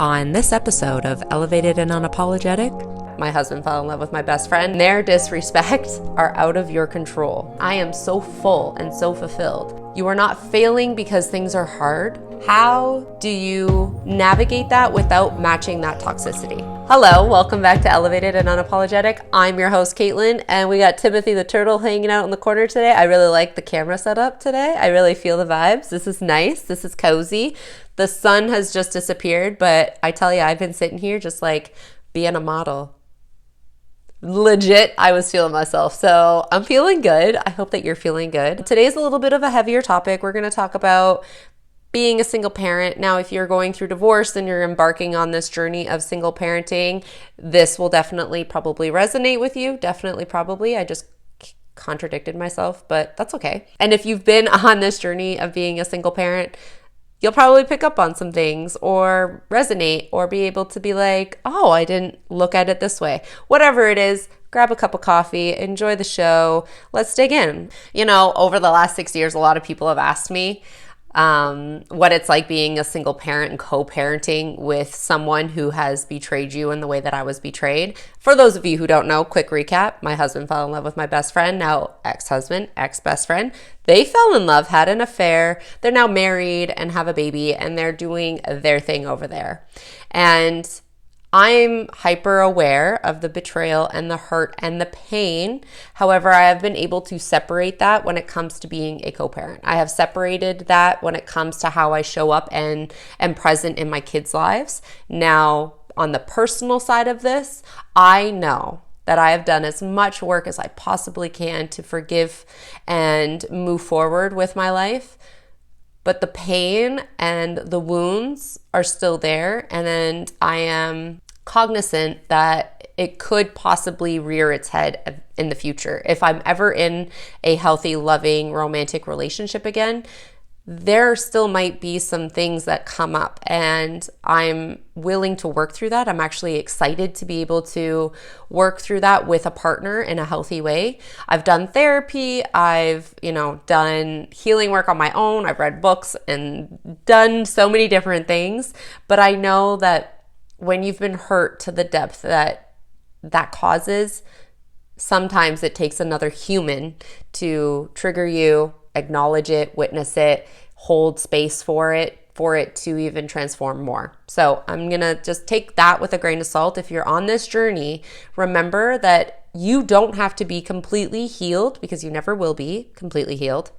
On this episode of Elevated and Unapologetic, my husband fell in love with my best friend. Their disrespects are out of your control. I am so full and so fulfilled. You are not failing because things are hard. How do you navigate that without matching that toxicity? Hello, welcome back to Elevated and Unapologetic. I'm your host, Caitlin, and we got Timothy the Turtle hanging out in the corner today. I really like the camera setup today. I really feel the vibes. This is nice. This is cozy. The sun has just disappeared, but I tell you, I've been sitting here just like being a model. Legit, I was feeling myself. So I'm feeling good. I hope that you're feeling good. Today's a little bit of a heavier topic. We're going to talk about being a single parent. Now, if you're going through divorce and you're embarking on this journey of single parenting, this will definitely probably resonate with you. Definitely, probably. I just contradicted myself, but that's okay. And if you've been on this journey of being a single parent, you'll probably pick up on some things or resonate or be able to be like, oh, I didn't look at it this way. Whatever it is, grab a cup of coffee, enjoy the show. Let's dig in. You know, over the last 6 years, a lot of people have asked me what it's like being a single parent and co-parenting with someone who has betrayed you in the way that I was betrayed. For those of you who don't know, quick recap, my husband fell in love with my best friend, now ex-husband, ex-best friend. They fell in love, had an affair. They're now married and have a baby, and they're doing their thing over there. And I'm hyper aware of the betrayal and the hurt and the pain. However, I have been able to separate that when it comes to being a co-parent. I have separated that when it comes to how I show up and am present in my kids' lives. Now, on the personal side of this, I know that I have done as much work as I possibly can to forgive and move forward with my life. But the pain and the wounds are still there. And then I am cognizant that it could possibly rear its head in the future. If I'm ever in a healthy, loving, romantic relationship again, there still might be some things that come up, and I'm willing to work through that. I'm actually excited to be able to work through that with a partner in a healthy way. I've done therapy. I've, done healing work on my own. I've read books and done so many different things, but I know that when you've been hurt to the depth that causes, sometimes it takes another human to trigger you, acknowledge it, witness it, hold space for it to even transform more. So I'm going to just take that with a grain of salt. If you're on this journey, remember that you don't have to be completely healed, because you never will be completely healed,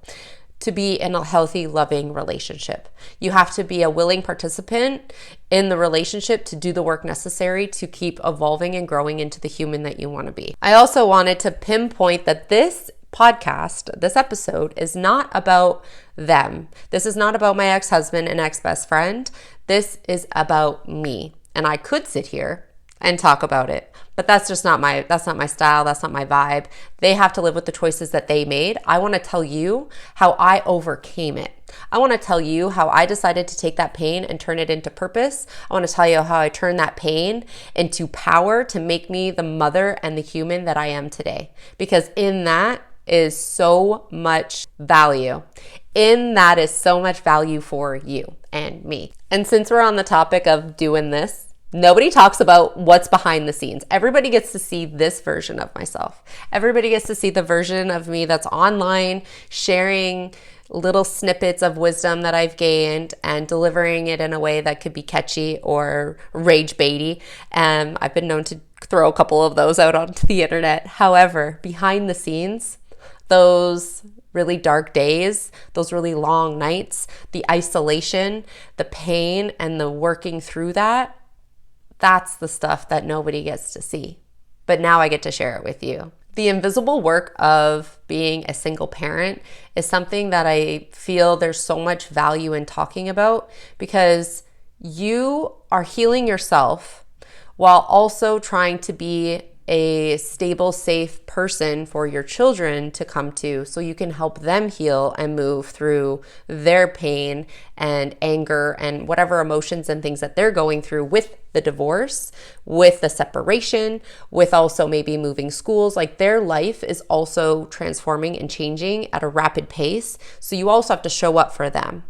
to be in a healthy, loving relationship. You have to be a willing participant in the relationship to do the work necessary to keep evolving and growing into the human that you want to be. I also wanted to pinpoint that this podcast, this episode, is not about them. This is not about my ex-husband and ex-best friend. This is about me. And I could sit here and talk about it, but that's not my style. That's not my vibe. They have to live with the choices that they made. I want to tell you how I overcame it. I want to tell you how I decided to take that pain and turn it into purpose. I want to tell you how I turned that pain into power to make me the mother and the human that I am today. Because in that is so much value. In that is so much value for you and me. And since we're on the topic of doing this, nobody talks about what's behind the scenes. Everybody gets to see this version of myself. Everybody gets to see the version of me that's online, sharing little snippets of wisdom that I've gained and delivering it in a way that could be catchy or rage baity. I've been known to throw a couple of those out onto the internet. However, behind the scenes, those really dark days, those really long nights, the isolation, the pain, and the working through that, that's the stuff that nobody gets to see. But now I get to share it with you. The invisible work of being a single parent is something that I feel there's so much value in talking about, because you are healing yourself while also trying to be a stable, safe person for your children to come to, so you can help them heal and move through their pain and anger and whatever emotions and things that they're going through with the divorce, with the separation, with also maybe moving schools. Like, their life is also transforming and changing at a rapid pace. So you also have to show up for them.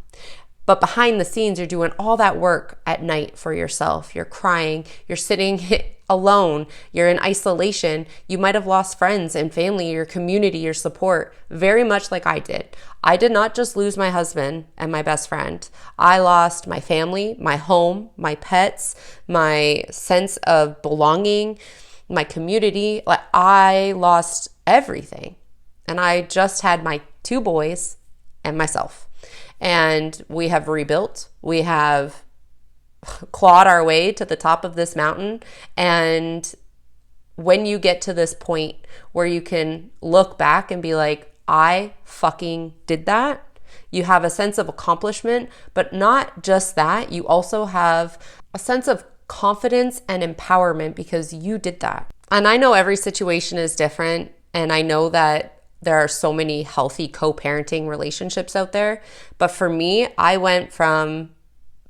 But behind the scenes, you're doing all that work at night for yourself. You're crying, you're sitting alone, you're in isolation. You might have lost friends and family, your community, your support, very much like I did. I did not just lose my husband and my best friend. I lost my family, my home, my pets, my sense of belonging, my community. Like, I lost everything. And I just had my 2 boys and myself. And we have rebuilt. We have clawed our way to the top of this mountain. And when you get to this point where you can look back and be like, I fucking did that, you have a sense of accomplishment. But not just that, you also have a sense of confidence and empowerment because you did that. And I know every situation is different. And I know that there are so many healthy co-parenting relationships out there. But for me, I went from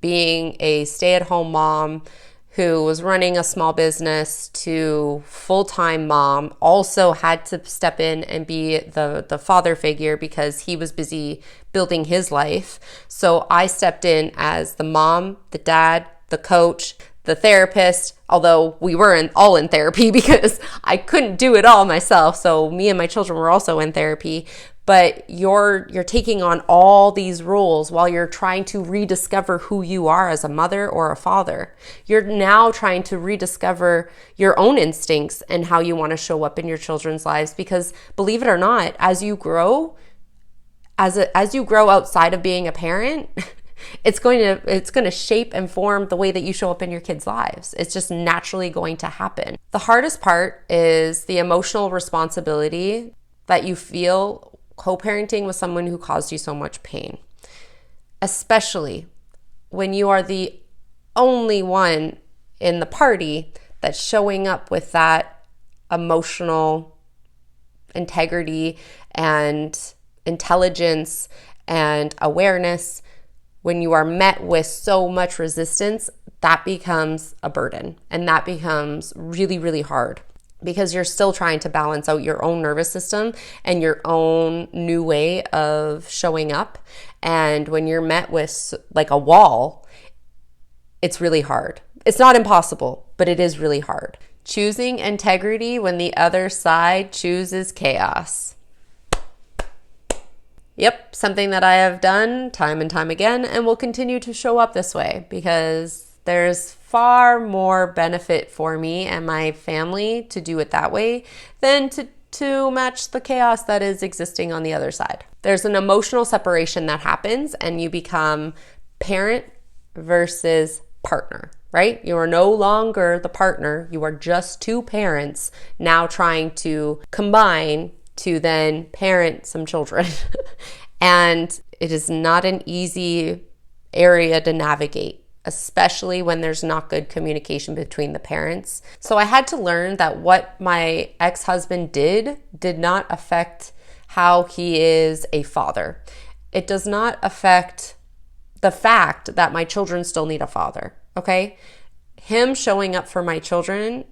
being a stay-at-home mom who was running a small business to full-time mom, also had to step in and be the father figure because he was busy building his life. So I stepped in as the mom, the dad, the coach, the therapist, although we were all in therapy because I couldn't do it all myself. So me and my children were also in therapy. But you're taking on all these roles while you're trying to rediscover who you are as a mother or a father. You're now trying to rediscover your own instincts and how you want to show up in your children's lives. Because believe it or not, as you grow, as you grow outside of being a parent, it's going to shape and form the way that you show up in your kids' lives. It's just naturally going to happen. The hardest part is the emotional responsibility that you feel co-parenting with someone who caused you so much pain, especially when you are the only one in the party that's showing up with that emotional integrity and intelligence and awareness. When you are met with so much resistance, that becomes a burden, and that becomes really, really hard because you're still trying to balance out your own nervous system and your own new way of showing up. And when you're met with like a wall, it's really hard. It's not impossible, but it is really hard. Choosing integrity when the other side chooses chaos. Yep, something that I have done time and time again and will continue to show up this way because there's far more benefit for me and my family to do it that way than to match the chaos that is existing on the other side. There's an emotional separation that happens and you become parent versus partner, right? You are no longer the partner. You are just 2 parents now trying to combine to then parent some children. And it is not an easy area to navigate, especially when there's not good communication between the parents. So I had to learn that what my ex-husband did not affect how he is a father. It does not affect the fact that my children still need a father, okay? Him showing up for my children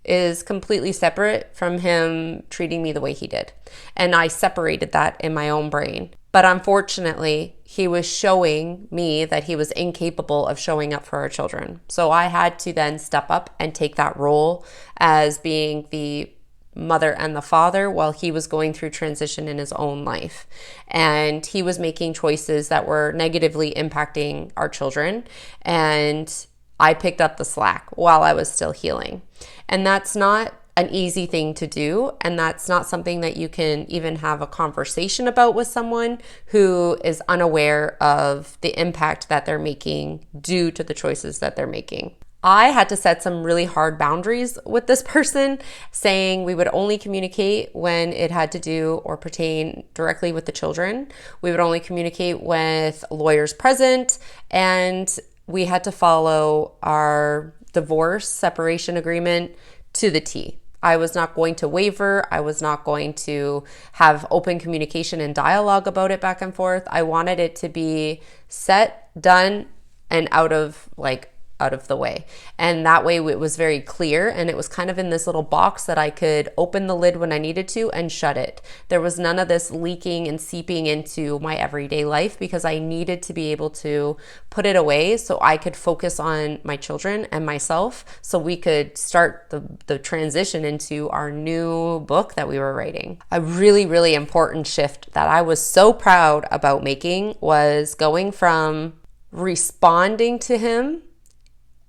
is completely separate from him treating me the way he did. And I separated that in my own brain. But unfortunately, he was showing me that he was incapable of showing up for our children. So I had to then step up and take that role as being the mother and the father while he was going through transition in his own life. And he was making choices that were negatively impacting our children. And I picked up the slack while I was still healing. And that's not an easy thing to do. And that's not something that you can even have a conversation about with someone who is unaware of the impact that they're making due to the choices that they're making. I had to set some really hard boundaries with this person, saying we would only communicate when it had to do or pertain directly with the children. We would only communicate with lawyers present, and we had to follow our divorce separation agreement to the T. I was not going to waver. I was not going to have open communication and dialogue about it back and forth. I wanted it to be set, done, and out of like out of the way. And that way it was very clear, and it was kind of in this little box that I could open the lid when I needed to and shut it. There was none of this leaking and seeping into my everyday life because I needed to be able to put it away so I could focus on my children and myself, so we could start the transition into our new book that we were writing. A really, really important shift that I was so proud about making was going from responding to him,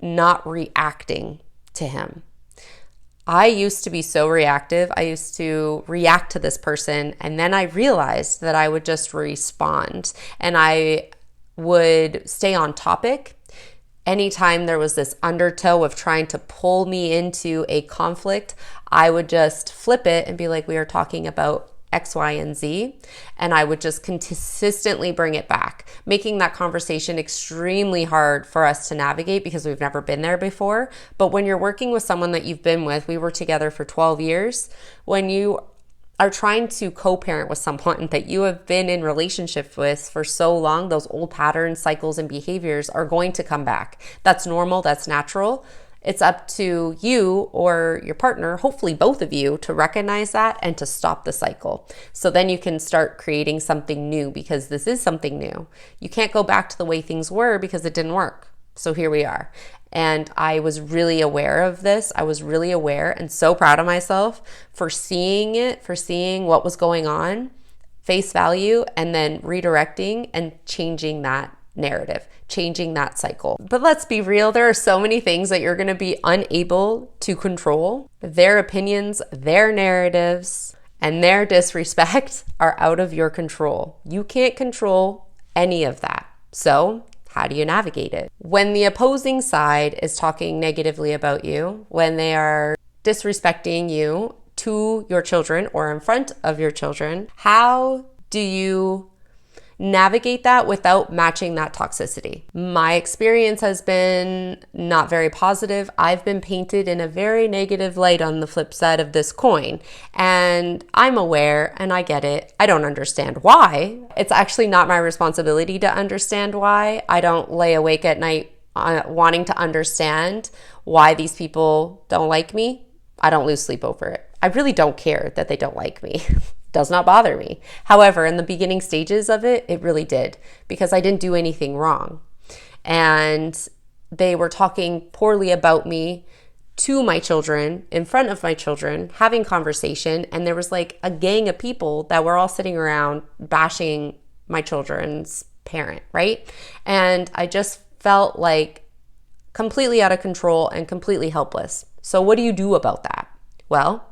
not reacting to him. I used to be so reactive. I used to react to this person, and then I realized that I would just respond, and I would stay on topic. Anytime there was this undertow of trying to pull me into a conflict, I would just flip it and be like, we are talking about X, Y, and Z. And I would just consistently bring it back, making that conversation extremely hard for us to navigate because we've never been there before. But when you're working with someone that you've been with, we were together for 12 years, when you are trying to co-parent with someone that you have been in relationship with for so long, those old patterns, cycles, and behaviors are going to come back. That's normal, that's natural. It's up to you or your partner, hopefully both of you, to recognize that and to stop the cycle. So then you can start creating something new, because this is something new. You can't go back to the way things were because it didn't work. So here we are. And I was really aware of this. I was really aware and so proud of myself for seeing it, for seeing what was going on, face value, and then redirecting and changing that narrative, changing that cycle. But let's be real, there are so many things that you're going to be unable to control. Their opinions, their narratives, and their disrespect are out of your control. You can't control any of that. So how do you navigate it? When the opposing side is talking negatively about you, when they are disrespecting you to your children or in front of your children, how do you navigate that without matching that toxicity? My experience has been not very positive. I've been painted in a very negative light on the flip side of this coin. And I'm aware and I get it. I don't understand why. It's actually not my responsibility to understand why. I don't lay awake at night wanting to understand why these people don't like me. I don't lose sleep over it. I really don't care that they don't like me. Does not bother me. However, in the beginning stages of it, it really did, because I didn't do anything wrong. And they were talking poorly about me to my children, in front of my children, having conversation. And there was like a gang of people that were all sitting around bashing my children's parent, right? And I just felt like completely out of control and completely helpless. So what do you do about that? Well,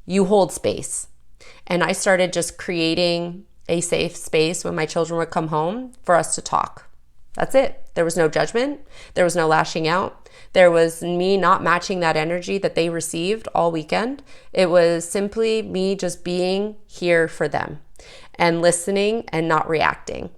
you hold space. And I started just creating a safe space when my children would come home for us to talk. That's it. There was no judgment. There was no lashing out. There was me not matching that energy that they received all weekend. It was simply me just being here for them and listening and not reacting.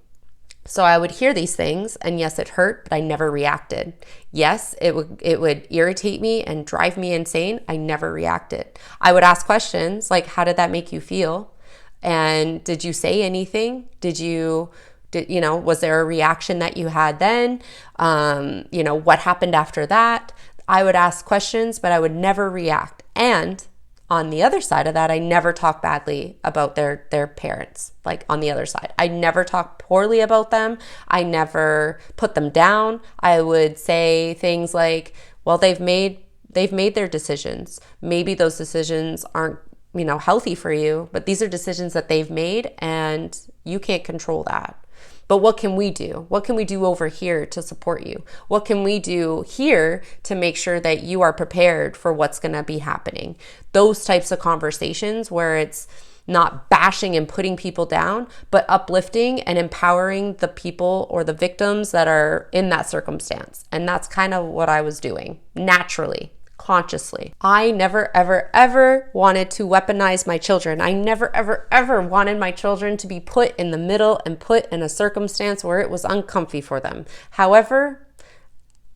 So I would hear these things, and yes, it hurt, but I never reacted. Yes, it would irritate me and drive me insane. I never reacted. I would ask questions like, how did that make you feel? And did you say anything? Was there a reaction that you had then? What happened after that? I would ask questions, but I would never react. And on the other side of that, I never talk badly about their parents. Like on the other side, I never talk poorly about them. I never put them down. I would say things like, well, they've made their decisions. Maybe those decisions aren't, healthy for you, but these are decisions that they've made and you can't control that. But what can we do? What can we do over here to support you? What can we do here to make sure that you are prepared for what's going to be happening? Those types of conversations where it's not bashing and putting people down, but uplifting and empowering the people or the victims that are in that circumstance. And that's kind of what I was doing naturally. Consciously. I never, ever, ever wanted to weaponize my children. I never, ever, ever wanted my children to be put in the middle and put in a circumstance where it was uncomfy for them. However,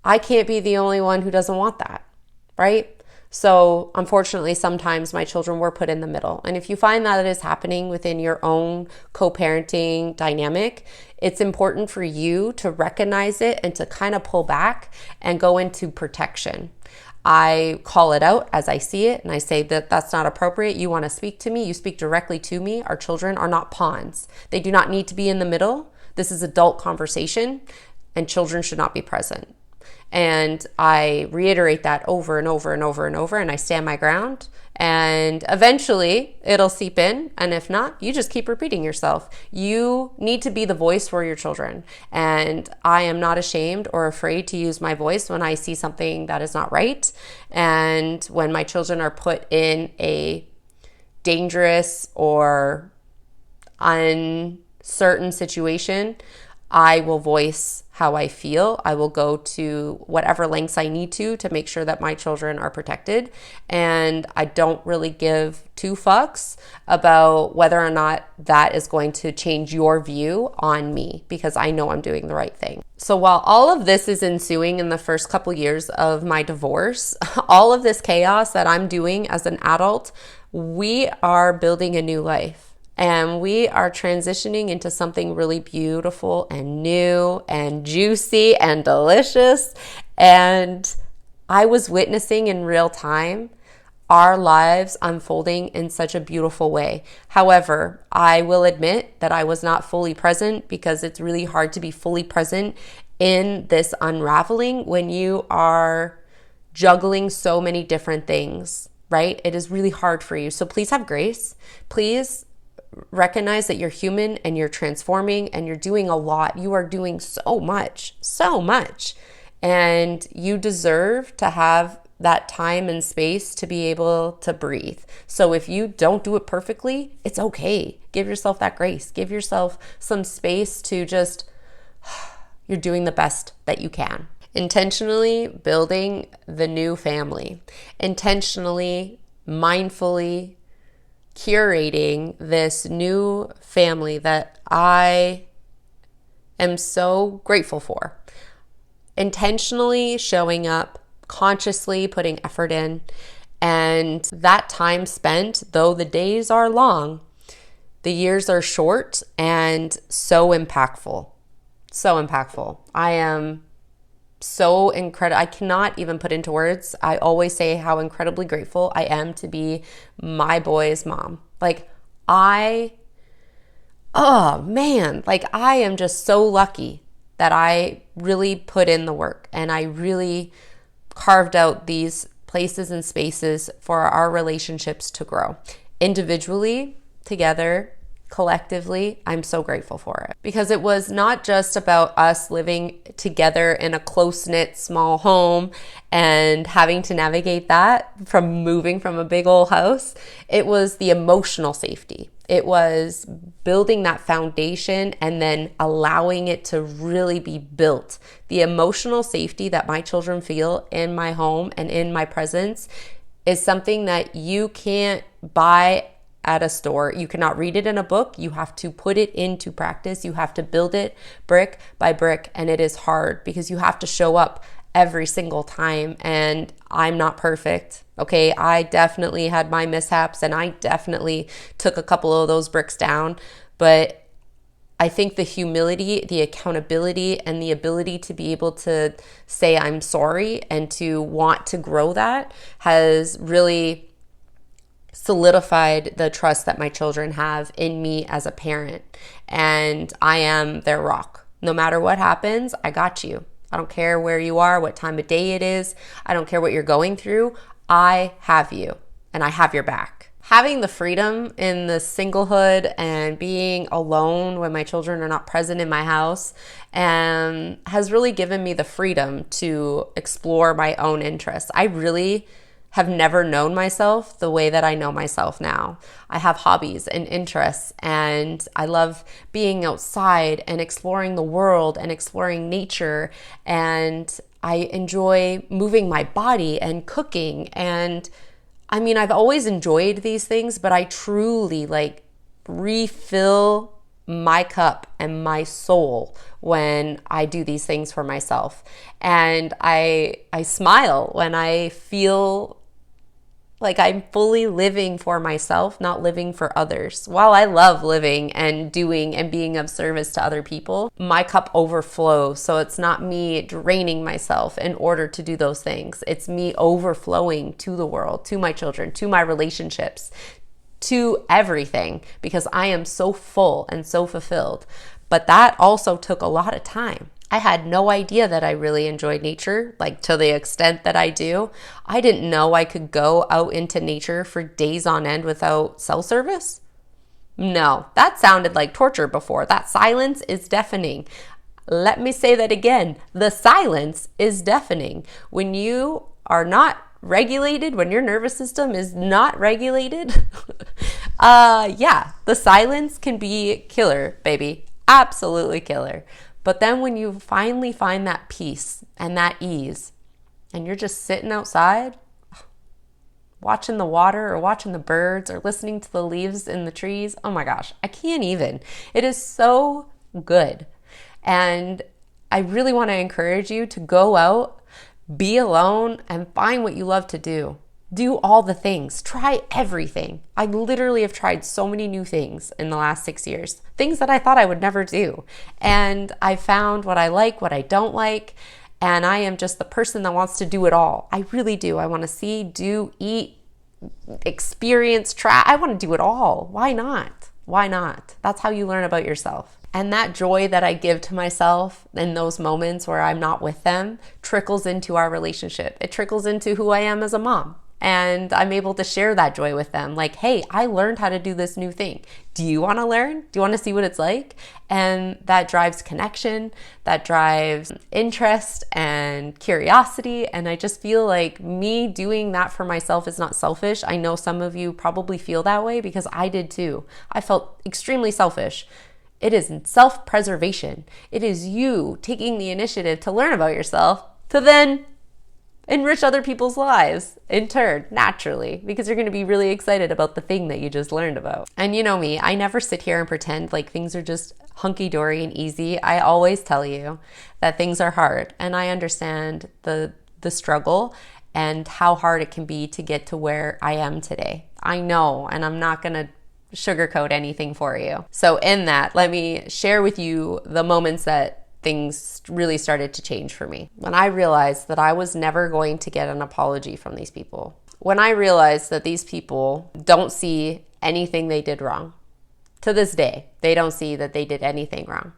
I can't be the only one who doesn't want that, right? So unfortunately, sometimes my children were put in the middle. And if you find that it is happening within your own co-parenting dynamic, it's important for you to recognize it and to kind of pull back and go into protection. I call it out as I see it, and I say that that's not appropriate. You want to speak to me, you speak directly to me. Our children are not pawns. They do not need to be in the middle. This is adult conversation, and children should not be present. And I reiterate that over and over and over and over, and I stand my ground. And eventually it'll seep in. And if not, you just keep repeating yourself. You need to be the voice for your children. And I am not ashamed or afraid to use my voice when I see something that is not right. And when my children are put in a dangerous or uncertain situation, I will voice how I feel. I will go to whatever lengths I need to make sure that my children are protected. And I don't really give two fucks about whether or not that is going to change your view on me, because I know I'm doing the right thing. So while all of this is ensuing in the first couple years of my divorce, all of this chaos that I'm doing as an adult, we are building a new life. And we are transitioning into something really beautiful and new and juicy and delicious. And I was witnessing in real time our lives unfolding in such a beautiful way. However, I will admit that I was not fully present, because it's really hard to be fully present in this unraveling when you are juggling so many different things, right? It is really hard for you. So please have grace. Please recognize that you're human and you're transforming and you're doing a lot. You are doing so much, and you deserve to have that time and space to be able to breathe. So if you don't do it perfectly, it's okay. Give yourself that grace. Give yourself some space to just, you're doing the best that you can. Intentionally building the new family. Intentionally, mindfully curating this new family that I am so grateful for. Intentionally showing up, consciously putting effort in, and that time spent, though the days are long, the years are short and so impactful. So impactful. I am so incredible. I cannot even put into words. I always say how incredibly grateful I am to be my boy's mom. I am just so lucky that I really put in the work and I really carved out these places and spaces for our relationships to grow. Individually, together, collectively, I'm so grateful for it, because it was not just about us living together in a close-knit small home and having to navigate that from moving from a big old house. It was the emotional safety. It was building that foundation and then allowing it to really be built. The emotional safety that my children feel in my home and in my presence is something that you can't buy at a store. You cannot read it in a book. You have to put it into practice. You have to build it brick by brick. And it is hard because you have to show up every single time. And I'm not perfect. Okay. I definitely had my mishaps and I definitely took a couple of those bricks down. But I think the humility, the accountability, and the ability to be able to say I'm sorry and to want to grow that has really solidified the trust that my children have in me as a parent. And I am their rock. No matter what happens, I got you. I don't care where you are, what time of day it is. I don't care what you're going through. I have you and I have your back. Having the freedom in the singlehood and being alone when my children are not present in my house has really given me the freedom to explore my own interests. I really have never known myself the way that I know myself now. I have hobbies and interests, and I love being outside and exploring the world and exploring nature, and I enjoy moving my body and cooking. And I mean, I've always enjoyed these things, but I truly refill my cup and my soul when I do these things for myself. And I smile when I feel Like I'm fully living for myself, not living for others. While I love living and doing and being of service to other people, my cup overflows. So it's not me draining myself in order to do those things. It's me overflowing to the world, to my children, to my relationships, to everything, because I am so full and so fulfilled. But that also took a lot of time. I had no idea that I really enjoyed nature, like to the extent that I do. I didn't know I could go out into nature for days on end without cell service. No, that sounded like torture before. That silence is deafening. Let me say that again. The silence is deafening. When you are not regulated, when your nervous system is not regulated, the silence can be killer, baby. Absolutely killer. But then when you finally find that peace and that ease, and you're just sitting outside, watching the water or watching the birds or listening to the leaves in the trees, oh my gosh, I can't even. It is so good. And I really want to encourage you to go out, be alone, and find what you love to do. Do all the things. Try everything. I literally have tried so many new things in the last 6 years. Things that I thought I would never do. And I found what I like, what I don't like. And I am just the person that wants to do it all. I really do. I want to see, do, eat, experience, try. I want to do it all. Why not? Why not? That's how you learn about yourself. And that joy that I give to myself in those moments where I'm not with them trickles into our relationship. It trickles into who I am as a mom. And I'm able to share that joy with them. Like, hey, I learned how to do this new thing. Do you want to learn? Do you want to see what it's like? And that drives connection, that drives interest and curiosity. And I just feel like me doing that for myself is not selfish. I know some of you probably feel that way because I did too. I felt extremely selfish. It is self-preservation. It is you taking the initiative to learn about yourself to then enrich other people's lives in turn, naturally, because you're going to be really excited about the thing that you just learned about. And you know me, I never sit here and pretend like things are just hunky-dory and easy. I always tell you that things are hard, and I understand the struggle and how hard it can be to get to where I am today. I know, and I'm not going to sugarcoat anything for you. So in that, let me share with you the moments that things really started to change for me. When I realized that I was never going to get an apology from these people. When I realized that these people don't see anything they did wrong. To this day, they don't see that they did anything wrong.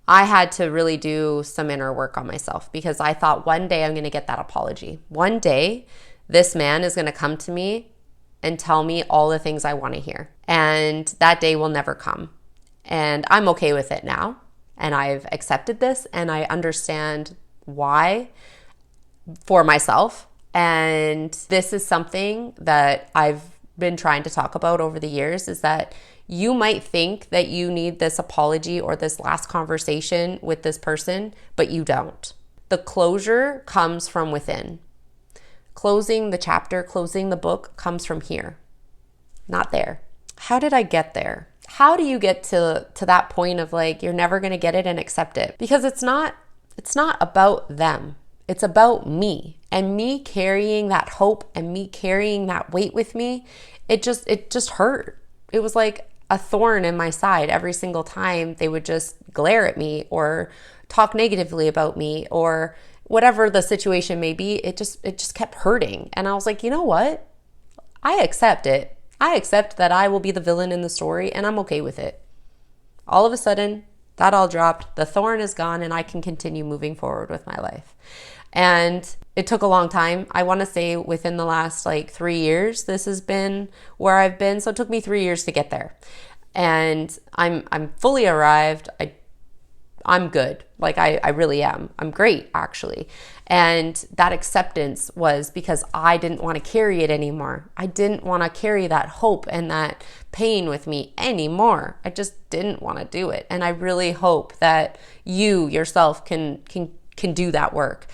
I had to really do some inner work on myself because I thought one day I'm going to get that apology. One day, this man is going to come to me and tell me all the things I want to hear. And that day will never come. And I'm okay with it now. And I've accepted this and I understand why for myself. And this is something that I've been trying to talk about over the years, is that you might think that you need this apology or this last conversation with this person, but you don't. The closure comes from within. Closing the chapter, closing the book comes from here, not there. How did I get there? How do you get to that point of like, you're never going to get it and accept it? Because it's not about them. It's about me and me carrying that hope and me carrying that weight with me. It just hurt. It was like a thorn in my side every single time they would just glare at me or talk negatively about me or whatever the situation may be. It just kept hurting. And I was like, you know what? I accept it. I accept that I will be the villain in the story and I'm okay with it. All of a sudden, that all dropped, the thorn is gone, and I can continue moving forward with my life. And it took a long time. I want to say within the last 3 years, this has been where I've been. So it took me 3 years to get there. And I'm fully arrived. I'm good. I really am. I'm great, actually. And that acceptance was because I didn't want to carry it anymore. I didn't want to carry that hope and that pain with me anymore. I just didn't want to do it. And I really hope that you yourself can do that work.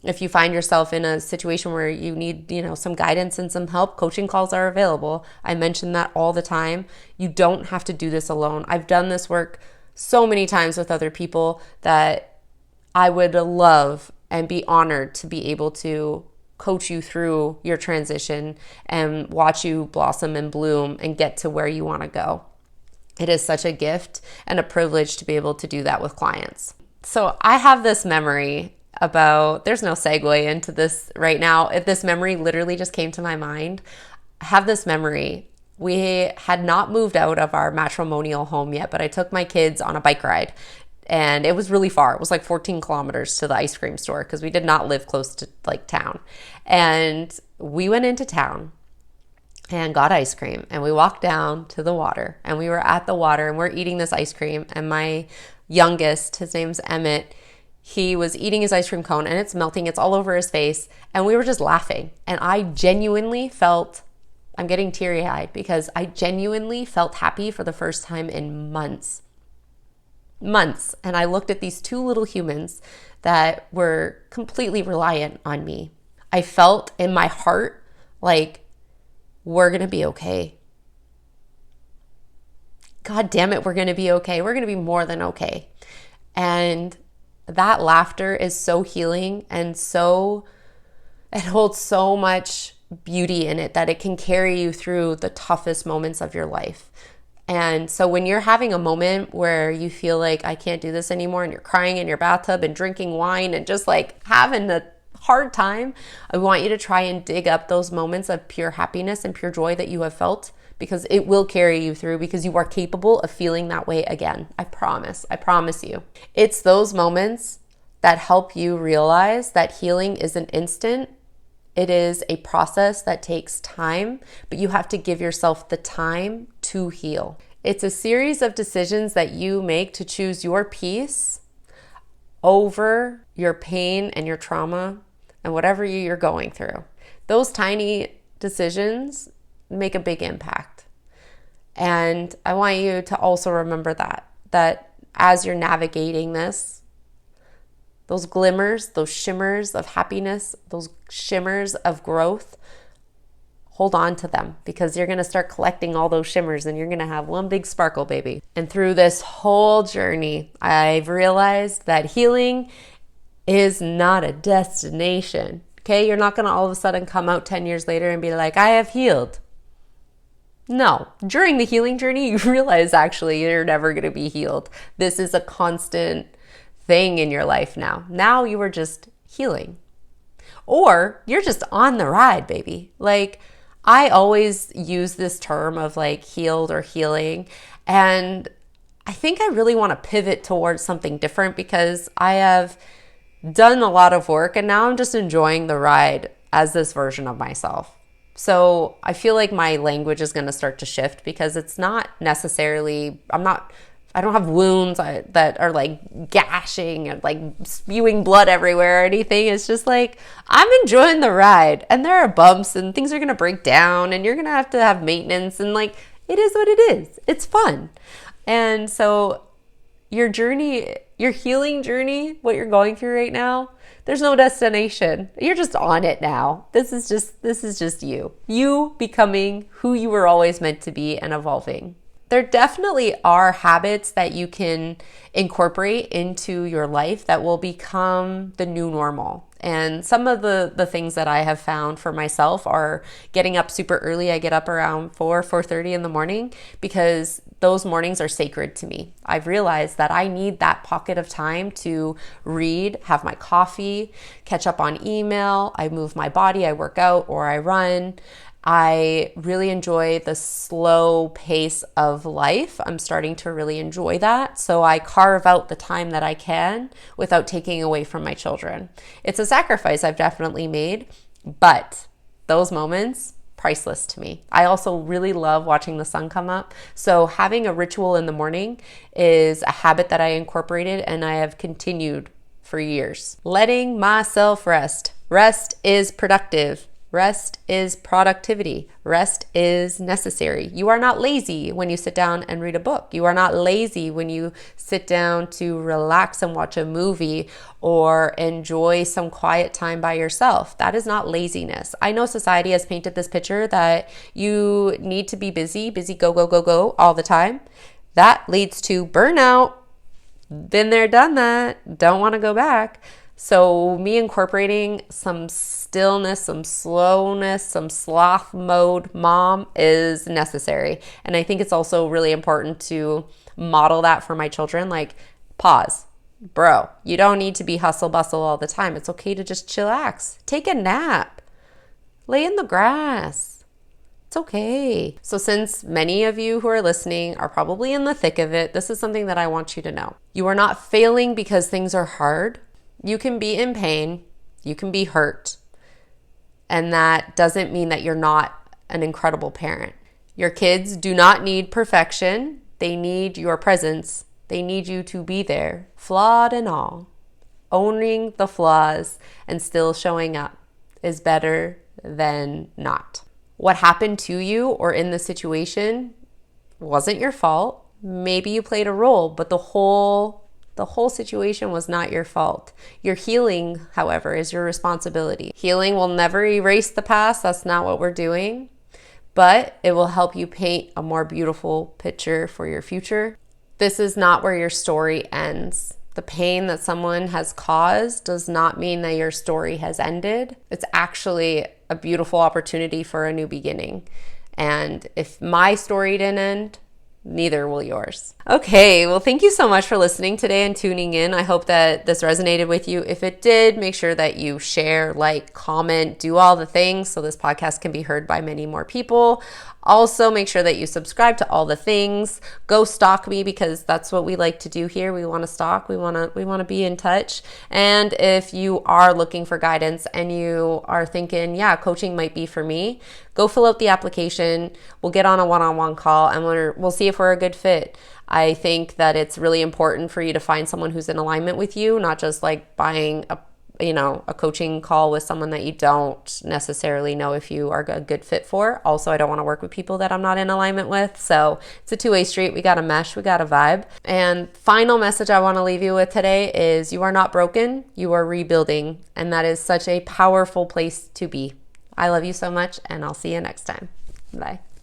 If you find yourself in a situation where you need, some guidance and some help, coaching calls are available. I mention that all the time. You don't have to do this alone. I've done this work so many times with other people that I would love and be honored to be able to coach you through your transition and watch you blossom and bloom and get to where you want to go. It is such a gift and a privilege to be able to do that with clients. So I have this memory about, there's no segue into this right now. If this memory literally just came to my mind, I have this memory. We had not moved out of our matrimonial home yet, but I took my kids on a bike ride and it was really far. It was like 14 kilometers to the ice cream store because we did not live close to like town. And we went into town and got ice cream and we walked down to the water and we were at the water and we're eating this ice cream, and my youngest, his name's Emmett, he was eating his ice cream cone and it's melting, it's all over his face, and we were just laughing. And I genuinely felt, I'm getting teary-eyed because I genuinely felt happy for the first time in months. And I looked at these two little humans that were completely reliant on me. I felt in my heart like, we're going to be okay. God damn it, we're going to be okay. We're going to be more than okay. And that laughter is so healing, and it holds so much beauty in it that it can carry you through the toughest moments of your life. And so when you're having a moment where you feel like I can't do this anymore, and you're crying in your bathtub and drinking wine and just like having a hard time, I want you to try and dig up those moments of pure happiness and pure joy that you have felt, because it will carry you through, because you are capable of feeling that way again. I promise you. It's those moments that help you realize that healing isn't instant. It is a process that takes time, but you have to give yourself the time to heal. It's a series of decisions that you make to choose your peace over your pain and your trauma and whatever you're going through. Those tiny decisions make a big impact. And I want you to also remember that as you're navigating this, those glimmers, those shimmers of happiness, those shimmers of growth, hold on to them, because you're going to start collecting all those shimmers and you're going to have one big sparkle, baby. And through this whole journey, I've realized that healing is not a destination. Okay? You're not going to all of a sudden come out 10 years later and be like, I have healed. No, during the healing journey, you realize actually you're never going to be healed. This is a constant thing in your life now. Now you are just healing. Or you're just on the ride, baby. Like, I always use this term of like healed or healing, and I think I really want to pivot towards something different, because I have done a lot of work and now I'm just enjoying the ride as this version of myself. So I feel like my language is going to start to shift, because it's not necessarily, I don't have wounds that are like gashing and like spewing blood everywhere or anything. It's just like, I'm enjoying the ride, and there are bumps and things are going to break down and you're going to have maintenance, and like, it is what it is. It's fun. And so your journey, your healing journey, what you're going through right now, there's no destination. You're just on it now. This is just you becoming who you were always meant to be and evolving. There definitely are habits that you can incorporate into your life that will become the new normal. And some of the things that I have found for myself are getting up super early. I get up around 4:30 in the morning, because those mornings are sacred to me. I've realized that I need that pocket of time to read, have my coffee, catch up on email. I move my body, I work out or I run. I really enjoy the slow pace of life. I'm starting to really enjoy that. So I carve out the time that I can without taking away from my children. It's a sacrifice I've definitely made, but those moments, priceless to me. I also really love watching the sun come up. So having a ritual in the morning is a habit that I incorporated and I have continued for years. Letting myself rest. Rest is productive. Rest is productivity. Rest is necessary. You are not lazy when you sit down and read a book. You are not lazy when you sit down to relax and watch a movie or enjoy some quiet time by yourself. That is not laziness. I know society has painted this picture that you need to be busy, go, go, go, go all the time. That leads to burnout. Been there, done that. Don't want to go back. So me incorporating some stillness, some slowness, some sloth mode mom is necessary. And I think it's also really important to model that for my children. Like, pause. Bro, you don't need to be hustle bustle all the time. It's okay to just chillax. Take a nap. Lay in the grass. It's okay. So since many of you who are listening are probably in the thick of it, this is something that I want you to know. You are not failing because things are hard. You can be in pain. You can be hurt. And that doesn't mean that you're not an incredible parent. Your kids do not need perfection. They need your presence. They need you to be there, flawed and all. Owning the flaws and still showing up is better than not. What happened to you or in the situation wasn't your fault. Maybe you played a role, but the whole situation was not your fault. Your healing, however, is your responsibility. Healing will never erase the past. That's not what we're doing, but it will help you paint a more beautiful picture for your future. This is not where your story ends. The pain that someone has caused does not mean that your story has ended. It's actually a beautiful opportunity for a new beginning. And if my story didn't end, neither will yours. Okay, well, thank you so much for listening today and tuning in. I hope that this resonated with you. If it did, make sure that you share, like, comment, do all the things so this podcast can be heard by many more people. Also, make sure that you subscribe to all the things. Go stalk me, because that's what we like to do here. We want to stalk. We want to be in touch. And if you are looking for guidance and you are thinking, yeah, coaching might be for me, go fill out the application. We'll get on a one-on-one call and we'll see if we're a good fit. I think that it's really important for you to find someone who's in alignment with you, not just like buying a coaching call with someone that you don't necessarily know if you are a good fit for. Also, I don't want to work with people that I'm not in alignment with. So it's a two-way street. We got to mesh. We got to vibe. And final message I want to leave you with today is you are not broken. You are rebuilding. And that is such a powerful place to be. I love you so much, and I'll see you next time. Bye.